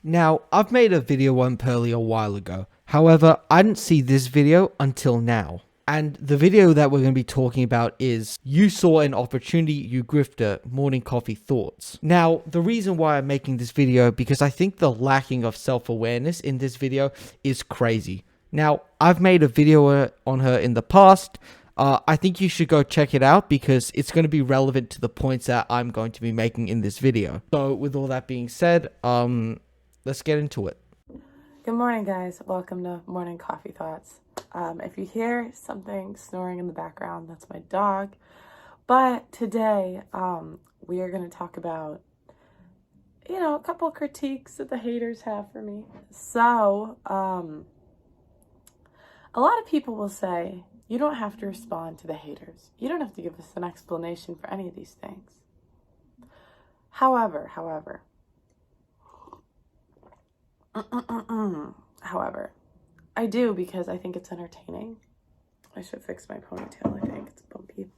Now, I've made a video on Pearly a while ago. However, I didn't see this video until now. And the video that we're going to be talking about is You Saw an Opportunity, You Grifter, Morning Coffee Thoughts. Now, the reason why I'm making this video, because I think the lacking of self-awareness in this video is crazy. Now, I've made a video on her in the past. I think you should go check it out because it's going to be relevant to the points that I'm going to be making in this video. So with all that being said, let's get into it. Good morning, guys. Welcome to Morning Coffee Thoughts. If you hear something snoring in the background, that's my dog. But today, we are going to talk about, a couple critiques that the haters have for me. So, a lot of people will say, you don't have to respond to the haters. You don't have to give us an explanation for any of these things. However, I do because I think it's entertaining. I should fix my ponytail. I think it's bumpy.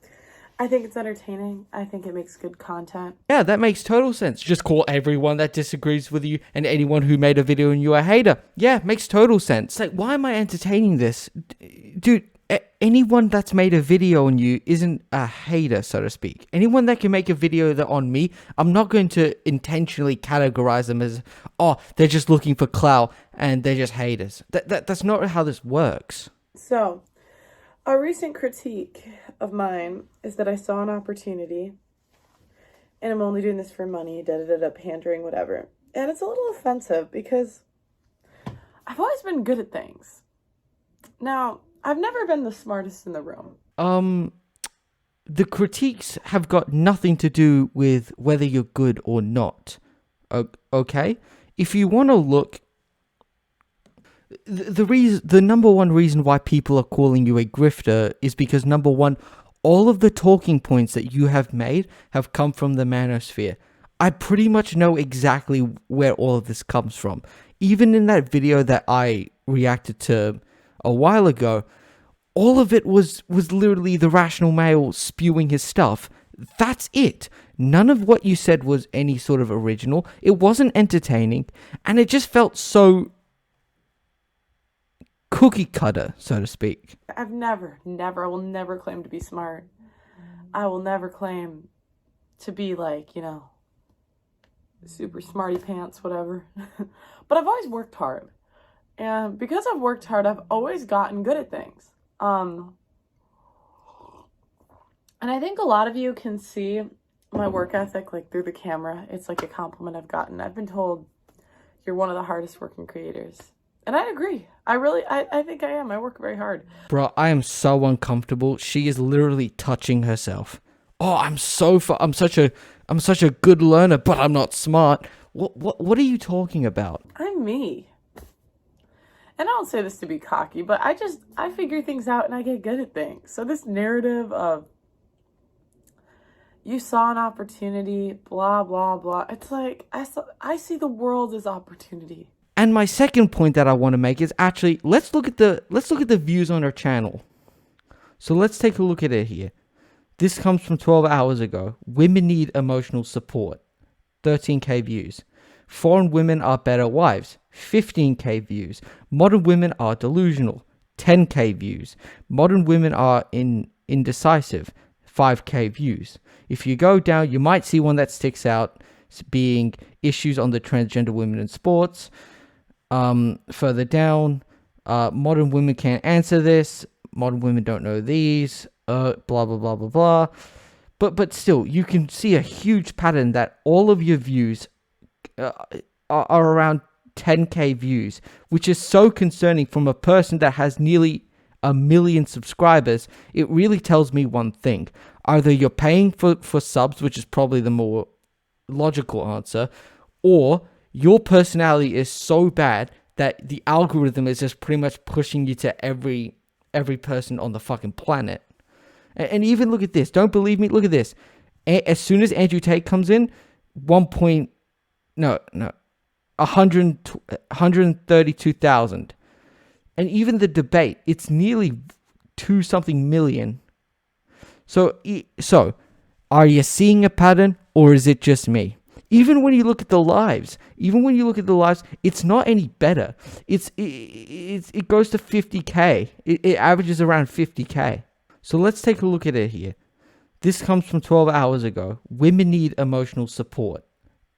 I think it's entertaining. I think it makes good content. Yeah, that makes total sense. Just call everyone that disagrees with you and anyone who made a video on you a hater. Yeah, makes total sense. Like, why am I entertaining this? Dude, anyone that's made a video on you isn't a hater, so to speak. Anyone that can make a video on me, I'm not going to intentionally categorize them as, oh, they're just looking for clout and they're just haters. That's not how this works. So, a recent critique of mine is that I saw an opportunity and I'm only doing this for money, pandering, whatever. And it's a little offensive because I've always been good at things. Now, I've never been the smartest in the room. The critiques have got nothing to do with whether you're good or not. Okay? If you want to look, the number one reason why people are calling you a grifter is because, number one, all of the talking points that you have made have come from the manosphere. I pretty much know exactly where all of this comes from. Even in that video that I reacted to a while ago, all of it was literally the rational male spewing his stuff. That's it. None of what you said was any sort of original. It wasn't entertaining, and it just felt so cookie cutter, so to speak. I will never claim to be smart. I will never claim to be like, super smarty pants, whatever. But I've always worked hard. And because I've worked hard, I've always gotten good at things. And I think a lot of you can see my work ethic like through the camera. It's like a compliment I've gotten. I've been told you're one of the hardest working creators. And I agree. I think I am. I work very hard. Bro, I am so uncomfortable. She is literally touching herself. Oh, I'm such a good learner, but I'm not smart. What are you talking about? I'm me. And I don't say this to be cocky, but I figure things out and I get good at things. So this narrative of you saw an opportunity, blah, blah, blah. It's like, I see the world as opportunity. And my second point that I want to make is actually, let's look at the views on her channel. So let's take a look at it here. This comes from 12 hours ago. Women need emotional support. 13K views. Foreign women are better wives. 15K views. Modern women are delusional. 10K views. Modern women are indecisive. 5K views. If you go down, you might see one that sticks out, being issues on the transgender women in sports. Further down, modern women can't answer this. Modern women don't know these. Blah, blah, blah, blah, blah. But still, you can see a huge pattern that all of your views are around 10K views, which is so concerning from a person that has nearly 1 million subscribers. It really tells me one thing. Either you're paying for subs, which is probably the more logical answer, or your personality is so bad that the algorithm is just pretty much pushing you to every person on the fucking planet. And even look at this. Don't believe me? Look at this. As soon as Andrew Tate comes in, 132,000. And even the debate, it's nearly 2-something million. So, are you seeing a pattern, or is it just me? Even when you look at the lives, it's not any better. It goes to 50K. It averages around 50K. So let's take a look at it here. This comes from 12 hours ago. Women need emotional support.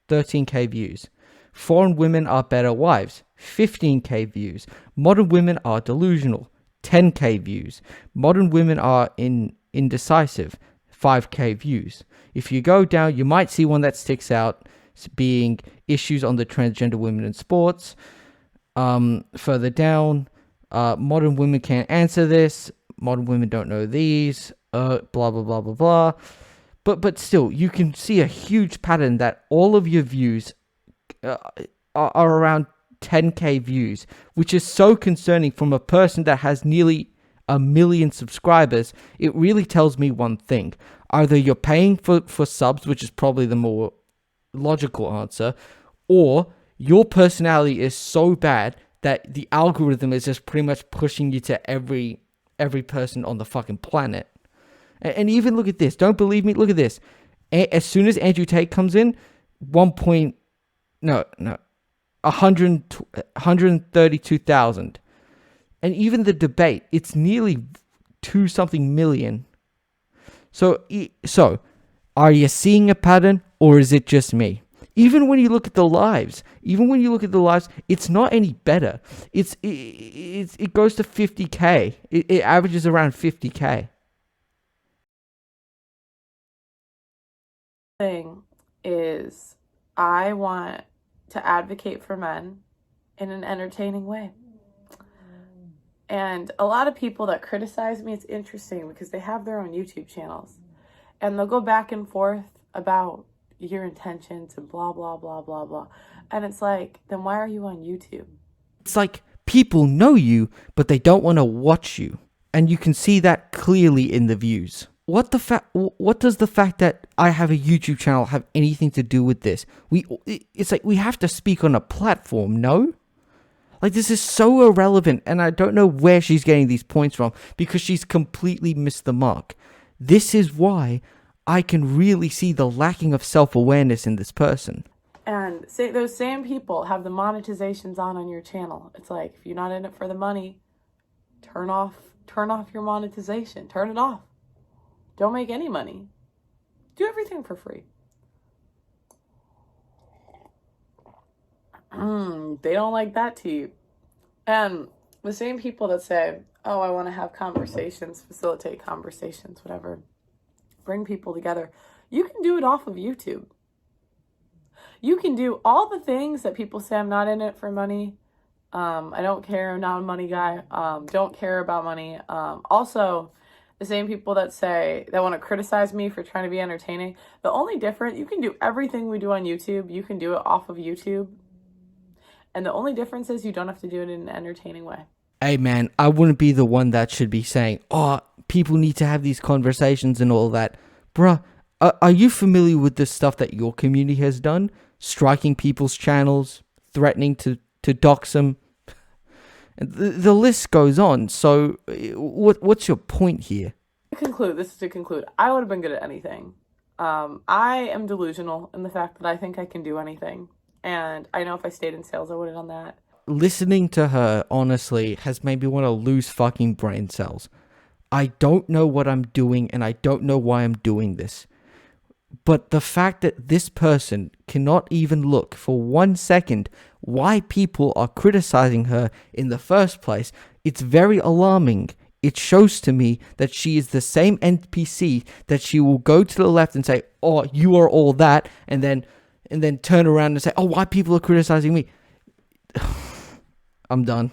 13K views. Foreign women are better wives. 15K views. Modern women are delusional. 10K views. Modern women are indecisive. 5K views. If you go down, you might see one that sticks out, being issues on the transgender women in sports. Further down, modern women can't answer this. Modern women don't know these. Blah blah blah blah blah. But still, you can see a huge pattern that all of your views are around 10K views, which is so concerning from a person that has nearly 1 million subscribers. It really tells me one thing. Either you're paying for subs, which is probably the more logical answer, or your personality is so bad that the algorithm is just pretty much pushing you to every person on the fucking planet. And even look at this. Don't believe me? Look at this. As soon as Andrew Tate comes in, 132,000. And even the debate, it's nearly 2-something million. So, are you seeing a pattern, or is it just me? Even when you look at the lives, it's not any better. It goes to 50K. It averages around 50K. Thing is, I want to advocate for men in an entertaining way. And a lot of people that criticize me, it's interesting because they have their own YouTube channels and they'll go back and forth about your intentions and blah, blah, blah, blah, blah. And it's like, then why are you on YouTube? It's like people know you, but they don't want to watch you. And you can see that clearly in the views. What does the fact that I have a YouTube channel have anything to do with this? It's like we have to speak on a platform, no? Like, this is so irrelevant, and I don't know where she's getting these points from, because she's completely missed the mark. This is why I can really see the lacking of self-awareness in this person. And those same people have the monetizations on your channel. It's like, if you're not in it for the money, turn off your monetization. Turn it off. Don't make any money. Do everything for free. They don't like that to you. And the same people that say, oh, I want to have conversations, facilitate conversations, whatever, bring people together. You can do it off of YouTube. You can do all the things that people say, I'm not in it for money. I don't care. I'm not a money guy. Don't care about money. Also, the same people that say, that want to criticize me for trying to be entertaining. The only difference, you can do everything we do on YouTube. You can do it off of YouTube. And the only difference is you don't have to do it in an entertaining way. Hey man, I wouldn't be the one that should be saying, oh, people need to have these conversations and all that. Bruh, are you familiar with the stuff that your community has done? Striking people's channels, threatening to dox them. The list goes on. So what's your point here? To conclude, I would have been good at anything. I am delusional in the fact that I think I can do anything. And I know if I stayed in sales, I would have done that. Listening to her, honestly, has made me want to lose fucking brain cells. I don't know what I'm doing, and I don't know why I'm doing this. But the fact that this person cannot even look for 1 second why people are criticizing her in the first place, it's very alarming. It shows to me that she is the same NPC that she will go to the left and say, oh, you are all that, and then turn around and say, oh, why people are criticizing me. I'm done.